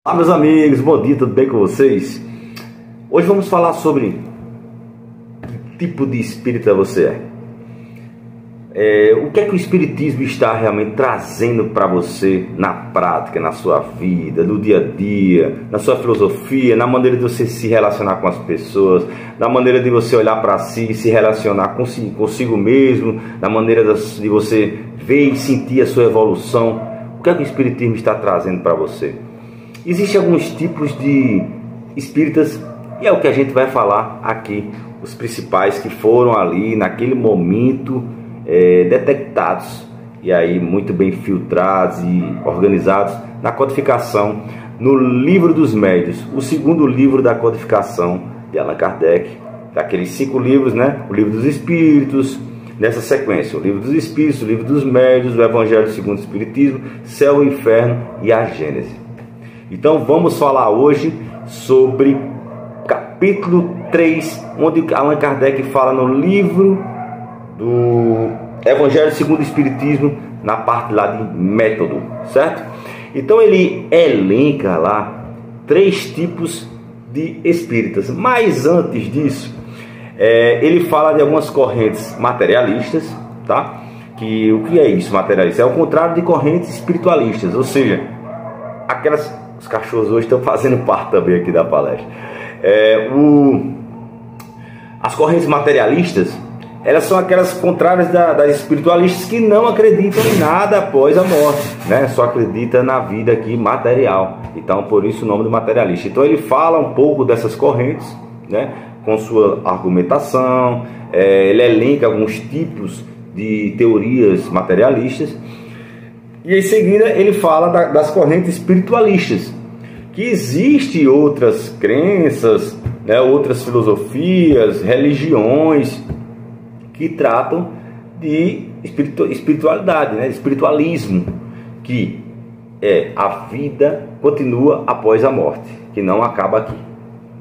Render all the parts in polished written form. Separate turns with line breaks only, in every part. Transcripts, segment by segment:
Olá meus amigos, bom dia, tudo bem com vocês? Hoje vamos falar sobre que tipo de espírita você é. O que é que o espiritismo está realmente trazendo para você na prática, na sua vida, no dia a dia, na sua filosofia, na maneira de você se relacionar com as pessoas, na maneira de você olhar para si e se relacionar consigo mesmo, na maneira de você ver e sentir a sua evolução. O que é que o espiritismo está trazendo para você? Existem alguns tipos de espíritas e é o que a gente vai falar aqui, os principais que foram ali naquele momento detectados e aí muito bem filtrados e organizados na codificação no Livro dos Médiuns, o segundo livro da codificação de Allan Kardec, daqueles 5 livros, né? O Livro dos Espíritos, nessa sequência, o Livro dos Espíritos, o Livro dos Médiuns, o Evangelho segundo o Espiritismo, Céu e Inferno e a Gênese. Então vamos falar hoje sobre capítulo 3, onde Allan Kardec fala no livro do Evangelho segundo o Espiritismo, na parte lá de método, certo? Então ele elenca lá 3 tipos de espíritas, mas antes disso, ele fala de algumas correntes materialistas, tá? O que é isso, materialista? É o contrário de correntes espiritualistas, ou seja, aquelas... Os cachorros hoje estão fazendo parte também aqui da palestra. As correntes materialistas, elas são aquelas contrárias das espiritualistas que não acreditam em nada após a morte, né? Só acredita na vida aqui material. Então, por isso o nome do materialista. Então, ele fala um pouco dessas correntes, né? Com sua argumentação. Ele elenca alguns tipos de teorias materialistas. E em seguida ele fala das correntes espiritualistas, que existem outras crenças, né, outras filosofias, religiões que tratam de espiritualidade, né, espiritualismo, que a vida continua após a morte, que não acaba aqui.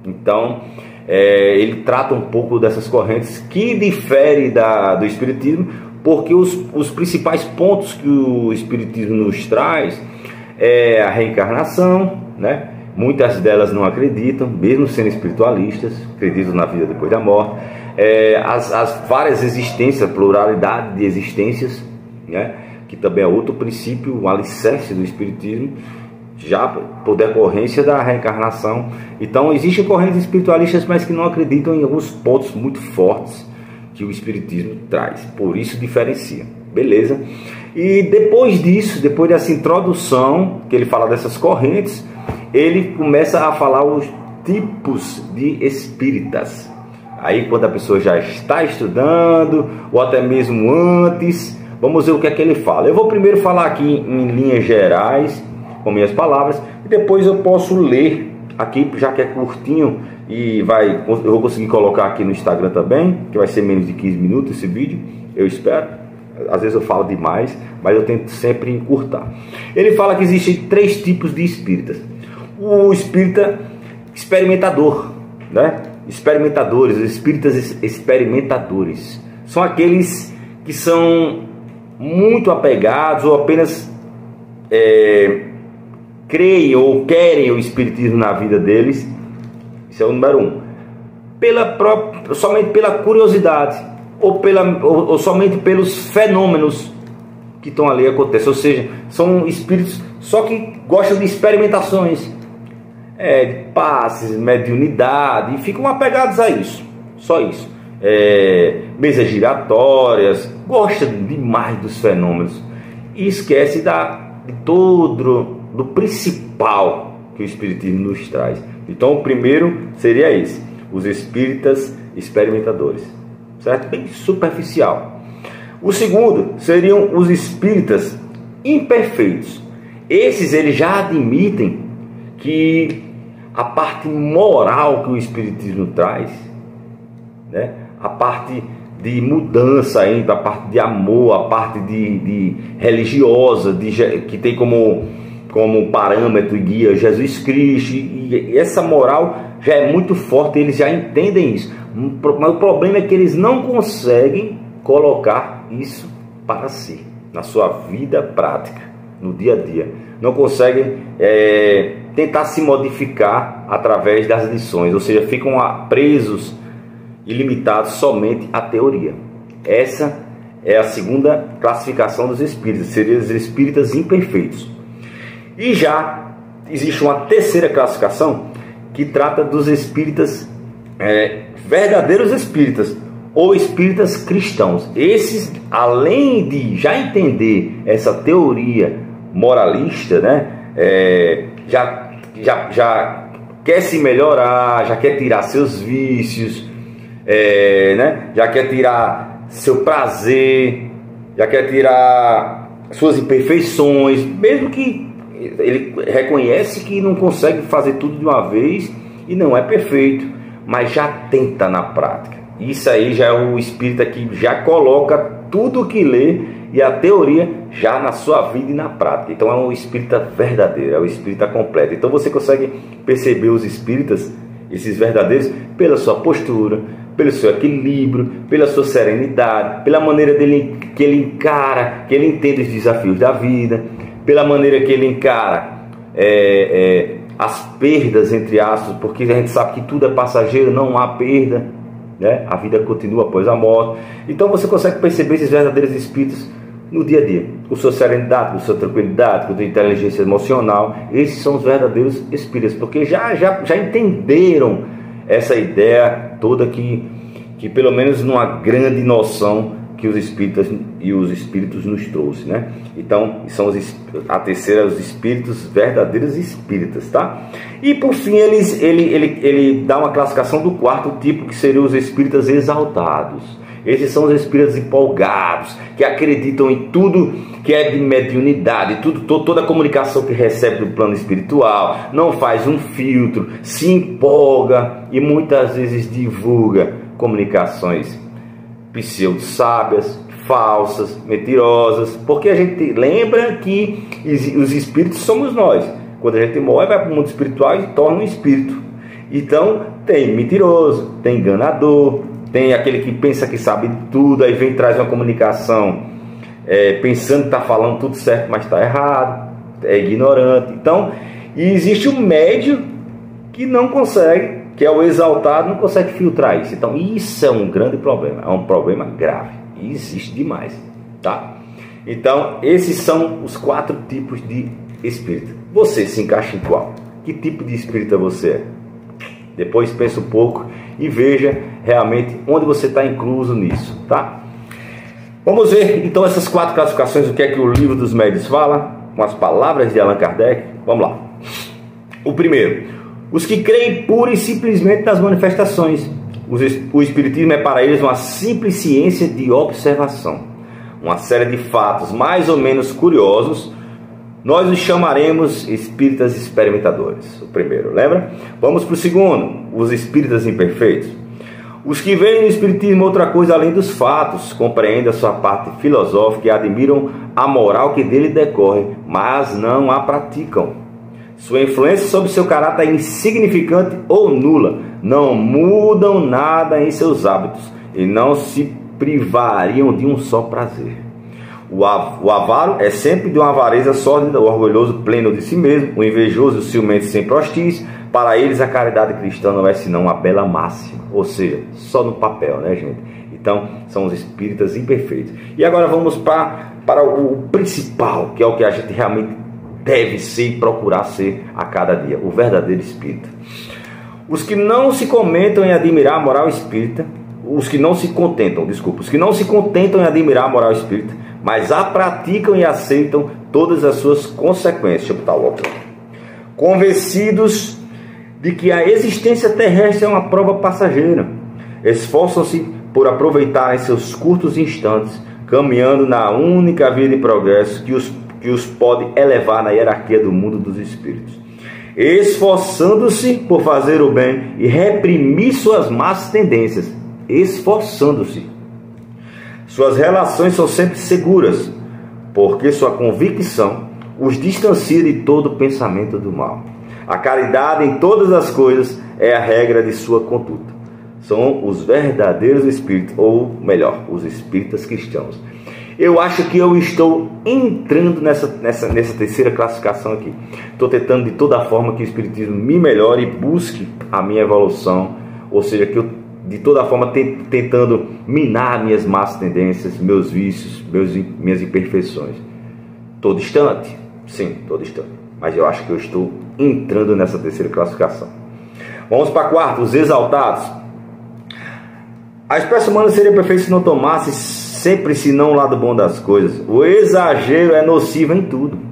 Então ele trata um pouco dessas correntes que diferem do espiritismo, porque os principais pontos que o espiritismo nos traz é a reencarnação, né? Muitas delas não acreditam, mesmo sendo espiritualistas, acreditam na vida depois da morte, as várias existências, a pluralidade de existências, né? Que também é outro princípio, um alicerce do espiritismo, já por decorrência da reencarnação. Então existem correntes espiritualistas, mas que não acreditam em alguns pontos muito fortes que o espiritismo traz, por isso diferencia, beleza? E depois disso, depois dessa introdução, que ele fala dessas correntes, ele começa a falar os tipos de espíritas. Aí quando a pessoa já está estudando, ou até mesmo antes, vamos ver o que é que ele fala. Eu vou primeiro falar aqui em linhas gerais, com minhas palavras, e depois eu posso ler aqui, já que é curtinho, e eu vou conseguir colocar aqui no Instagram também, que vai ser menos de 15 minutos esse vídeo, eu espero. Às vezes eu falo demais, mas eu tento sempre encurtar. Ele fala que existem 3 tipos de espíritas. O espírita experimentador, né? Experimentadores, os espíritas experimentadores são aqueles que são muito apegados ou apenas creem ou querem o espiritismo na vida deles. Esse é o número 1. Somente pela curiosidade ou somente pelos fenômenos que estão ali acontecendo. Ou seja, são espíritos só que gostam de experimentações, de passes, mediunidade, e ficam apegados a isso. Só isso. Mesas giratórias, gostam demais dos fenômenos e esquece do principal que o espiritismo nos traz. Então o primeiro seria esse, os espíritas experimentadores, certo? Bem superficial. O segundo seriam os espíritas imperfeitos. Esses eles já admitem que a parte moral que o espiritismo traz, né? A parte de mudança ainda, a parte de amor, a parte de religiosa, que tem como parâmetro e guia Jesus Cristo, e essa moral já é muito forte, eles já entendem isso, mas o problema é que eles não conseguem colocar isso para si, na sua vida prática, no dia a dia, não conseguem tentar se modificar através das lições, ou seja, ficam presos e limitados somente à teoria. Essa é a segunda classificação dos espíritas, seriam os espíritas imperfeitos. E já existe uma terceira classificação que trata dos espíritas verdadeiros espíritas ou espíritas cristãos. Esses, além de já entender essa teoria moralista, né, já quer se melhorar, já quer tirar seus vícios, né, já quer tirar seu prazer, já quer tirar suas imperfeições, mesmo que ele reconhece que não consegue fazer tudo de uma vez e não é perfeito, mas já tenta na prática. Isso aí já é o espírita que já coloca tudo o que lê e a teoria já na sua vida e na prática. Então é um espírita verdadeiro, é o espírita completo. Então você consegue perceber os espíritas, esses verdadeiros, pela sua postura, pelo seu equilíbrio, pela sua serenidade, pela maneira que ele encara, que ele entende os desafios da vida, pela maneira que ele encara as perdas, entre aspas, porque a gente sabe que tudo é passageiro, não há perda, né? A vida continua após a morte. Então você consegue perceber esses verdadeiros espíritos no dia a dia, com sua serenidade, com sua tranquilidade, com sua inteligência emocional. Esses são os verdadeiros espíritos, porque já entenderam essa ideia toda que pelo menos numa grande noção que os espíritos nos trouxe, né? Então são a terceira, os espíritos verdadeiros espíritas, tá? E por fim ele dá uma classificação do quarto tipo, que seriam os espíritas exaltados. Esses são os espíritos empolgados, que acreditam em tudo que é de mediunidade, toda a comunicação que recebe do plano espiritual, não faz um filtro, se empolga e muitas vezes divulga comunicações pseudo-sábias, falsas, mentirosas, porque a gente lembra que os espíritos somos nós. Quando a gente morre, vai para o mundo espiritual e torna um espírito. Então tem mentiroso, tem enganador, tem aquele que pensa que sabe tudo, aí vem traz uma comunicação pensando que está falando tudo certo, mas está errado, é ignorante. Então, e existe um médio que não consegue, que é o exaltado, não consegue filtrar isso. Então isso é um grande problema, é um problema grave e existe demais, tá? Então esses são os 4 tipos de espírito. Você se encaixa em qual? Que tipo de espírita você é? Depois pense um pouco e veja realmente onde você está incluso nisso, tá? Vamos ver então essas 4 classificações, o que é que o Livro dos Médiuns fala, com as palavras de Allan Kardec. Vamos lá. O primeiro: os que creem pura e simplesmente nas manifestações. O Espiritismo é para eles uma simples ciência de observação, uma série de fatos mais ou menos curiosos. Nós os chamaremos espíritas experimentadores. O primeiro, lembra? Vamos para o segundo: os espíritas imperfeitos. Os que veem no Espiritismo outra coisa além dos fatos, compreendem a sua parte filosófica e admiram a moral que dele decorre, mas não a praticam. Sua influência sobre seu caráter é insignificante ou nula. Não mudam nada em seus hábitos e não se privariam de um só prazer. O avaro é sempre de uma avareza sórdida, o orgulhoso pleno de si mesmo, o invejoso e o ciumento sempre hostis. Para eles a caridade cristã não é senão uma bela máxima, ou seja, só no papel, né, gente? Então são os espíritas imperfeitos. E agora vamos para o principal, que é o que a gente realmente deve ser e procurar ser a cada dia, o verdadeiro espírita. Os que não se contentam em admirar a moral espírita, os que não se contentam em admirar a moral espírita, mas a praticam e aceitam todas as suas consequências. Deixa eu botar o outro. Convencidos de que a existência terrestre é uma prova passageira, esforçam-se por aproveitar seus curtos instantes, caminhando na única via de progresso que os pode elevar na hierarquia do mundo dos espíritos, esforçando-se por fazer o bem e reprimir suas más tendências, esforçando-se. Suas relações são sempre seguras, porque sua convicção os distancia de todo pensamento do mal. A caridade em todas as coisas é a regra de sua conduta. São os verdadeiros espíritos, ou melhor, os espíritas cristãos. Eu acho que eu estou entrando nessa terceira classificação aqui. Estou tentando de toda forma que o Espiritismo me melhore e busque a minha evolução, ou seja, que eu de toda forma tentando minar minhas más tendências, meus vícios, minhas imperfeições. Estou distante? Sim, estou distante. Mas eu acho que eu estou entrando nessa terceira classificação. Vamos para a quarta, os exaltados. A espécie humana seria perfeita se não tomasse sempre senão o lado bom das coisas. O exagero é nocivo em tudo.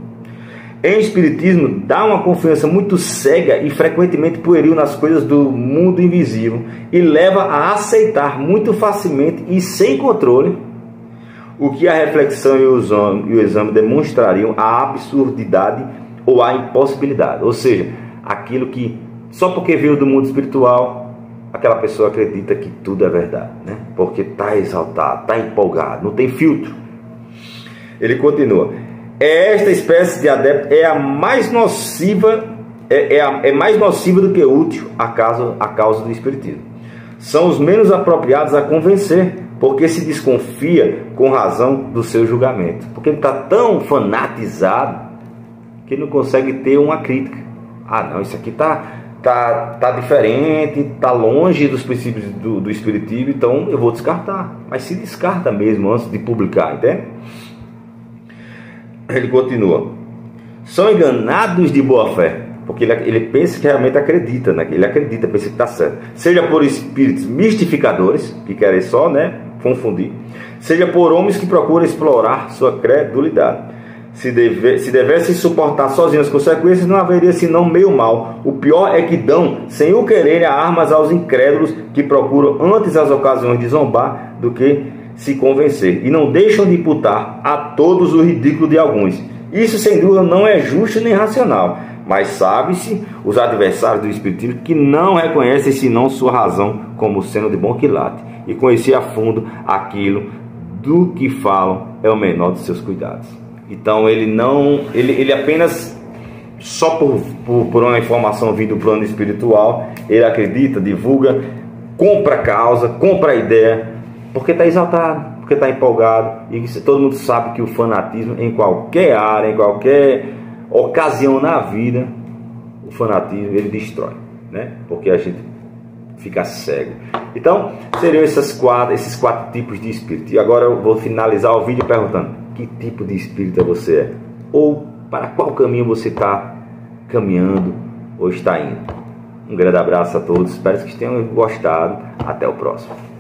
Em Espiritismo, dá uma confiança muito cega e frequentemente pueril nas coisas do mundo invisível e leva a aceitar muito facilmente e sem controle o que a reflexão e o exame demonstrariam a absurdidade ou a impossibilidade. Ou seja, aquilo que só porque veio do mundo espiritual, aquela pessoa acredita que tudo é verdade, né? Porque está exaltado, está empolgado, não tem filtro. Ele continua. Esta espécie de adepto é a mais nociva, é mais nociva do que útil a causa do Espiritismo. São os menos apropriados a convencer, porque se desconfia com razão do seu julgamento. Porque ele está tão fanatizado que ele não consegue ter uma crítica. Ah, não, isso aqui tá diferente, está longe dos princípios do Espiritismo, então eu vou descartar. Mas se descarta mesmo antes de publicar, entende? Ele continua. São enganados de boa fé, porque ele pensa que realmente acredita, né? Ele acredita, pensa que está certo. Seja por espíritos mistificadores, que querem só, né, confundir, seja por homens que procuram explorar sua credulidade. Se devessem suportar sozinhos as consequências, não haveria senão meio mal. O pior é que dão, sem o quererem, armas aos incrédulos que procuram antes as ocasiões de zombar do que se convencer, e não deixam de imputar a todos o ridículo de alguns. Isso sem dúvida não é justo nem racional, mas sabe-se os adversários do Espiritismo que não reconhecem senão sua razão como sendo de bom quilate, e conhecer a fundo aquilo do que falam é o menor dos seus cuidados. Então ele apenas, só por uma informação vindo do plano espiritual, ele acredita, divulga, compra a causa, compra a ideia, porque está exaltado, porque está empolgado. E todo mundo sabe que o fanatismo, em qualquer área, em qualquer ocasião na vida, o fanatismo ele destrói, né? Porque a gente fica cego. Então, seriam esses quatro tipos de espírito. E agora eu vou finalizar o vídeo perguntando: que tipo de espírito você é? Ou para qual caminho você está caminhando ou está indo? Um grande abraço a todos, espero que tenham gostado. Até o próximo.